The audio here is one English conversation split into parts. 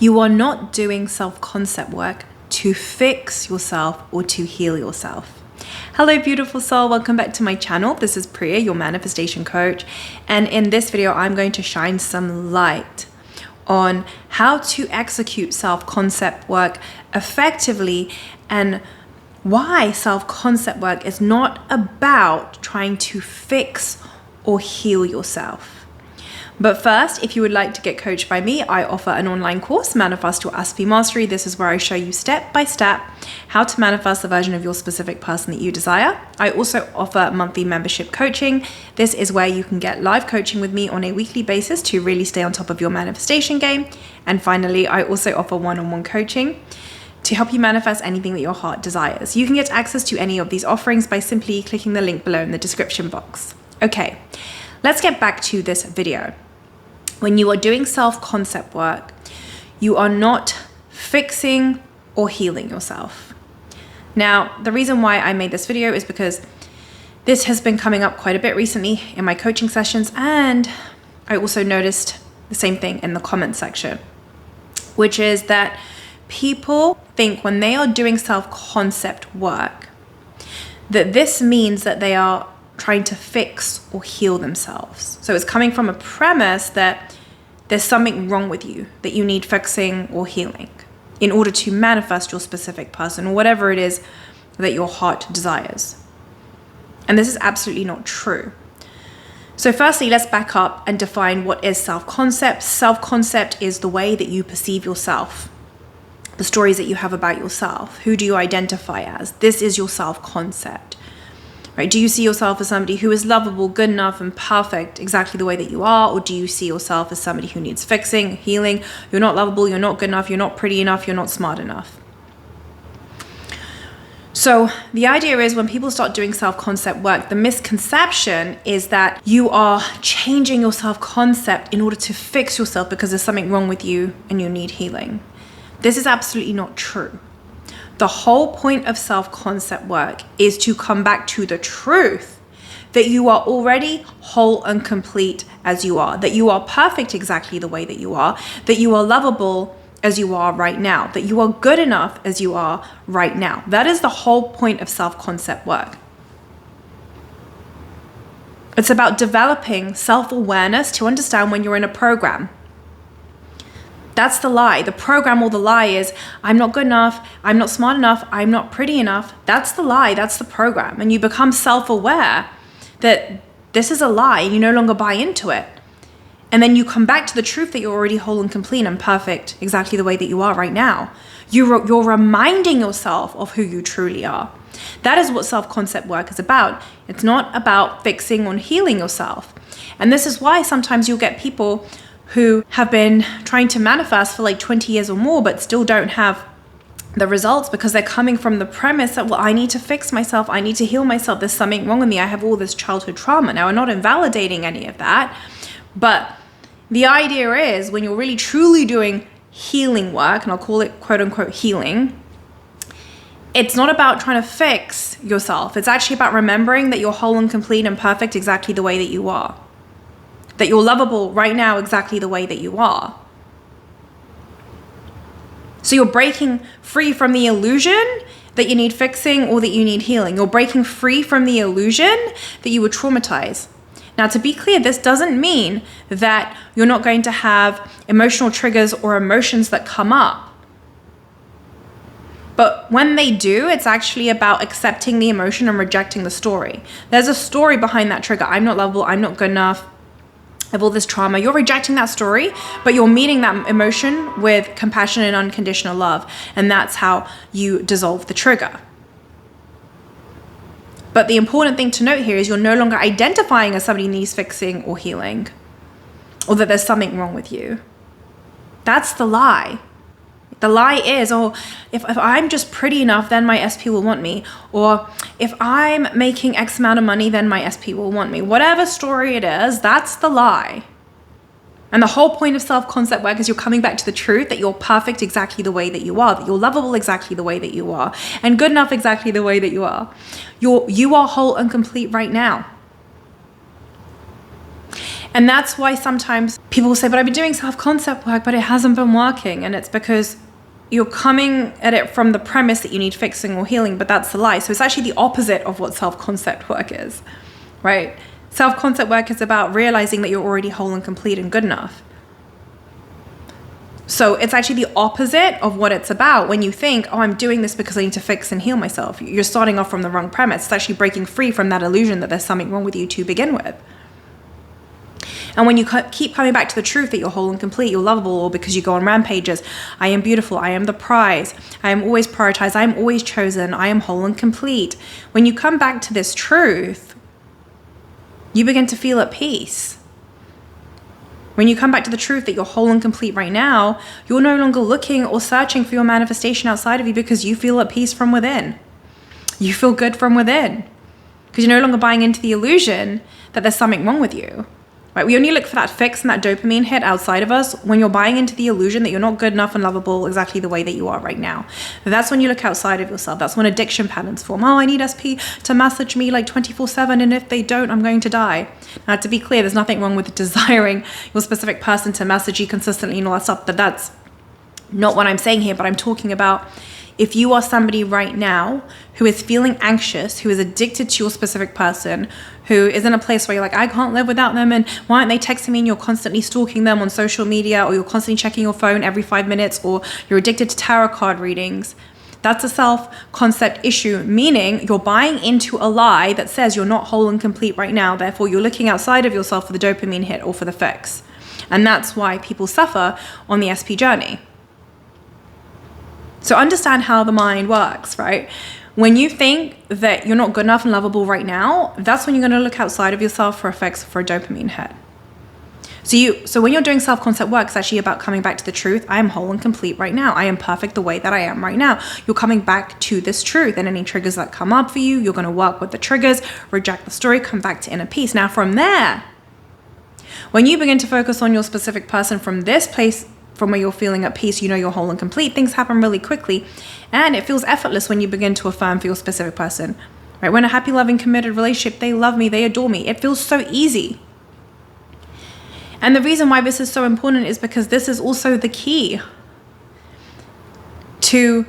You are not doing self-concept work to fix yourself or to heal yourself. Hello, beautiful soul. Welcome back to my channel. This is Priya, your manifestation coach. And in this video, I'm going to shine some light on how to execute self-concept work effectively and why self-concept work is not about trying to fix or heal yourself. But first, if you would like to get coached by me, I offer an online course, Manifest Your Aspie Mastery. This is where I show you step by step how to manifest the version of your specific person that you desire. I also offer monthly membership coaching. This is where you can get live coaching with me on a weekly basis to really stay on top of your manifestation game. And finally, I also offer one-on-one coaching to help you manifest anything that your heart desires. You can get access to any of these offerings by simply clicking the link below in the description box. Okay, let's get back to this video. When you are doing self-concept work, you are not fixing or healing yourself. Now, the reason why I made this video is because this has been coming up quite a bit recently in my coaching sessions, and I also noticed the same thing in the comment section, which is that people think when they are doing self-concept work, that this means that they are trying to fix or heal themselves. So it's coming from a premise that there's something wrong with you that you need fixing or healing in order to manifest your specific person or whatever it is that your heart desires. And this is absolutely not true. So firstly, let's back up and define what is self-concept. Self-concept is the way that you perceive yourself, the stories that you have about yourself. Who do you identify as? This is your self-concept. Right? Do you see yourself as somebody who is lovable, good enough, and perfect exactly the way that you are? Or do you see yourself as somebody who needs fixing, healing? You're not lovable, you're not good enough, you're not pretty enough, you're not smart enough. So the idea is when people start doing self-concept work, the misconception is that you are changing your self-concept in order to fix yourself because there's something wrong with you and you need healing. This is absolutely not true. The whole point of self-concept work is to come back to the truth that you are already whole and complete as you are, that you are perfect exactly the way that you are, that you are lovable as you are right now, that you are good enough as you are right now. That is the whole point of self-concept work. It's about developing self-awareness to understand when you're in a program. That's the lie. The program or the lie is, I'm not good enough, I'm not smart enough, I'm not pretty enough. That's the lie, that's the program. And you become self-aware that this is a lie and you no longer buy into it. And then you come back to the truth that you're already whole and complete and perfect exactly the way that you are right now. You're reminding yourself of who you truly are. That is what self-concept work is about. It's not about fixing or healing yourself. And this is why sometimes you'll get people who have been trying to manifest for like 20 years or more, but still don't have the results because they're coming from the premise that, well, I need to fix myself. I need to heal myself. There's something wrong with me. I have all this childhood trauma. Now, I'm not invalidating any of that, but the idea is when you're really truly doing healing work, and I'll call it quote unquote healing, it's not about trying to fix yourself. It's actually about remembering that you're whole and complete and perfect exactly the way that you are. That you're lovable right now exactly the way that you are. So you're breaking free from the illusion that you need fixing or that you need healing. You're breaking free from the illusion that you were traumatized. Now, to be clear, this doesn't mean that you're not going to have emotional triggers or emotions that come up. But when they do, it's actually about accepting the emotion and rejecting the story. There's a story behind that trigger. I'm not lovable, I'm not good enough, I have all this trauma. You're rejecting that story, but you're meeting that emotion with compassion and unconditional love. And that's how you dissolve the trigger. But the important thing to note here is you're no longer identifying as somebody who needs fixing or healing, or that there's something wrong with you. That's the lie. The lie is, oh, if I'm just pretty enough, then my SP will want me. Or if I'm making X amount of money, then my SP will want me. Whatever story it is, that's the lie. And the whole point of self-concept work is you're coming back to the truth that you're perfect exactly the way that you are, that you're lovable exactly the way that you are, and good enough exactly the way that you are. You are whole and complete right now. And that's why sometimes people will say, but I've been doing self-concept work, but it hasn't been working. And it's because you're coming at it from the premise that you need fixing or healing, but that's the lie. So it's actually the opposite of what self-concept work is, right? Self-concept work is about realizing that you're already whole and complete and good enough. So it's actually the opposite of what it's about when you think, oh, I'm doing this because I need to fix and heal myself. You're starting off from the wrong premise. It's actually breaking free from that illusion that there's something wrong with you to begin with. And when you keep coming back to the truth that you're whole and complete, you're lovable, or because you go on rampages, I am beautiful, I am the prize, I am always prioritized, I am always chosen, I am whole and complete. When you come back to this truth, you begin to feel at peace. When you come back to the truth that you're whole and complete right now, you're no longer looking or searching for your manifestation outside of you because you feel at peace from within. You feel good from within because you're no longer buying into the illusion that there's something wrong with you. Right? We only look for that fix and that dopamine hit outside of us when you're buying into the illusion that you're not good enough and lovable exactly the way that you are right now. That's when you look outside of yourself. That's when addiction patterns form. Oh, I need SP to message me like 24/7, and if they don't, I'm going to die. Now, to be clear, there's nothing wrong with desiring your specific person to message you consistently and all that stuff, but that's not what I'm saying here. But I'm talking about if you are somebody right now who is feeling anxious, who is addicted to your specific person, who is in a place where you're like, I can't live without them, and why aren't they texting me, and you're constantly stalking them on social media, or you're constantly checking your phone every 5 minutes, or you're addicted to tarot card readings, that's a self-concept issue, meaning you're buying into a lie that says you're not whole and complete right now, therefore you're looking outside of yourself for the dopamine hit or for the fix. And that's why people suffer on the SP journey. So understand how the mind works, right? When you think that you're not good enough and lovable right now, that's when you're going to look outside of yourself for a fix, for a dopamine hit. So when you're doing self-concept work, it's actually about coming back to the truth. I am whole and complete right now. I am perfect the way that I am right now. You're coming back to this truth, and any triggers that come up for you, you're going to work with the triggers, reject the story, come back to inner peace. Now from there, when you begin to focus on your specific person from this place, from where you're feeling at peace, you know you're whole and complete, things happen really quickly, and it feels effortless when you begin to affirm for your specific person, right? When a happy, loving, committed relationship, they love me, they adore me, it feels so easy. And the reason why this is so important is because this is also the key to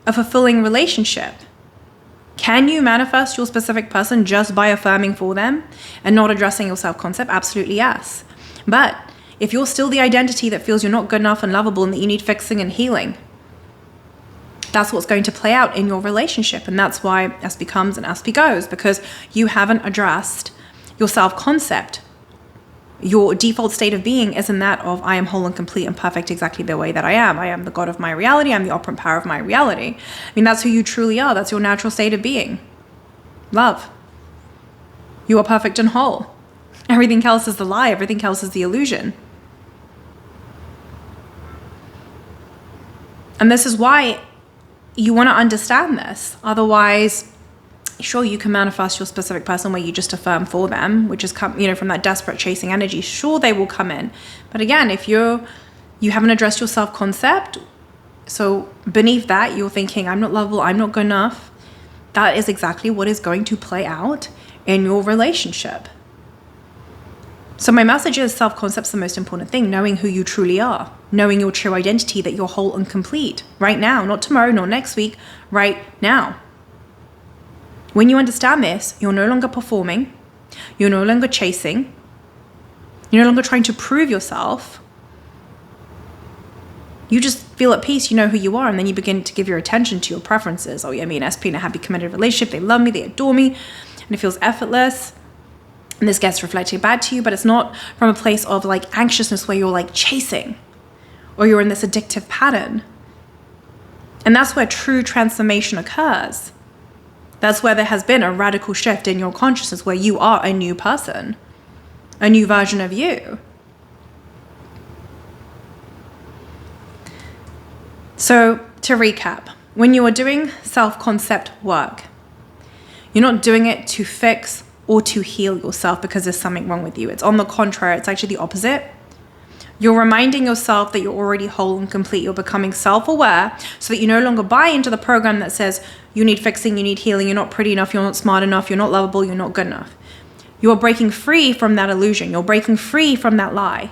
a fulfilling relationship. Can you manifest your specific person just by affirming for them and not addressing your self-concept? Absolutely yes. But if you're still the identity that feels you're not good enough and lovable and that you need fixing and healing, that's what's going to play out in your relationship. And that's why SP comes and SP goes, because you haven't addressed your self-concept. Your default state of being isn't that of I am whole and complete and perfect exactly the way that I am. I am the God of my reality. I'm the operant power of my reality. I mean, that's who you truly are. That's your natural state of being. Love. You are perfect and whole. Everything else is the lie. Everything else is the illusion. And this is why you want to understand this. Otherwise, sure, you can manifest your specific person where you just affirm for them, which is from that desperate chasing energy. Sure, they will come in. But again, if you haven't addressed your self-concept, so beneath that, you're thinking, I'm not lovable, I'm not good enough. That is exactly what is going to play out in your relationship. So my message is self-concept's the most important thing, knowing who you truly are, knowing your true identity, that you're whole and complete right now, not tomorrow, not next week, right now. When you understand this, you're no longer performing, you're no longer chasing, you're no longer trying to prove yourself. You just feel at peace, you know who you are, and then you begin to give your attention to your preferences. Oh yeah, me and SP in a happy, committed relationship, they love me, they adore me, and it feels effortless. And this gets reflected back to you, but it's not from a place of like anxiousness where you're like chasing or you're in this addictive pattern. And that's where true transformation occurs. That's where there has been a radical shift in your consciousness, where you are a new person, a new version of you. So to recap, when you are doing self-concept work, you're not doing it to fix or to heal yourself because there's something wrong with you. It's on the contrary, it's actually the opposite. You're reminding yourself that you're already whole and complete. You're becoming self-aware so that you no longer buy into the program that says you need fixing, you need healing, you're not pretty enough, you're not smart enough, you're not lovable, you're not good enough. You are breaking free from that illusion. You're breaking free from that lie.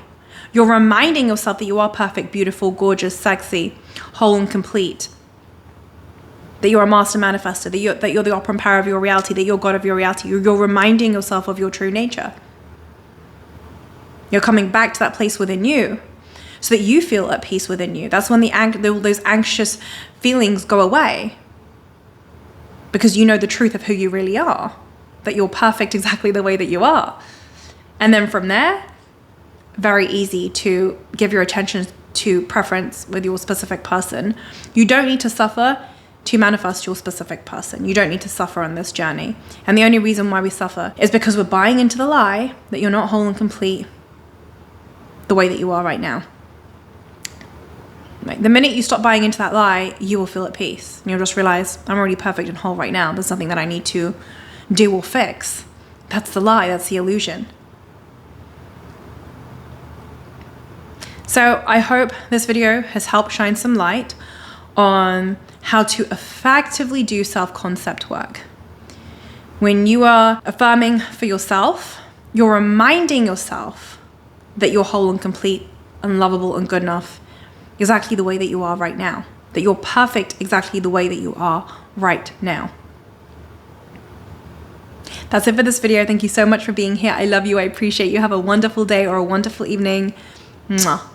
You're reminding yourself that you are perfect, beautiful, gorgeous, sexy, whole and complete. That you're a master manifester, that you're the operant power of your reality, that you're God of your reality. You're reminding yourself of your true nature. You're coming back to that place within you so that you feel at peace within you. That's when those anxious feelings go away, because you know the truth of who you really are, that you're perfect exactly the way that you are. And then from there, very easy to give your attention to preference with your specific person. You don't need to suffer to manifest your specific person. You don't need to suffer on this journey. And the only reason why we suffer is because we're buying into the lie that you're not whole and complete the way that you are right now. Like, the minute you stop buying into that lie, you will feel at peace. And you'll just realize, I'm already perfect and whole right now. There's nothing that I need to do or fix. That's the lie. That's the illusion. So I hope this video has helped shine some light on how to effectively do self-concept work. When you are affirming for yourself, you're reminding yourself that you're whole and complete and lovable and good enough exactly the way that you are right now. That you're perfect exactly the way that you are right now. That's it for this video. Thank you so much for being here. I love you. I appreciate you. Have a wonderful day or a wonderful evening. Mwah.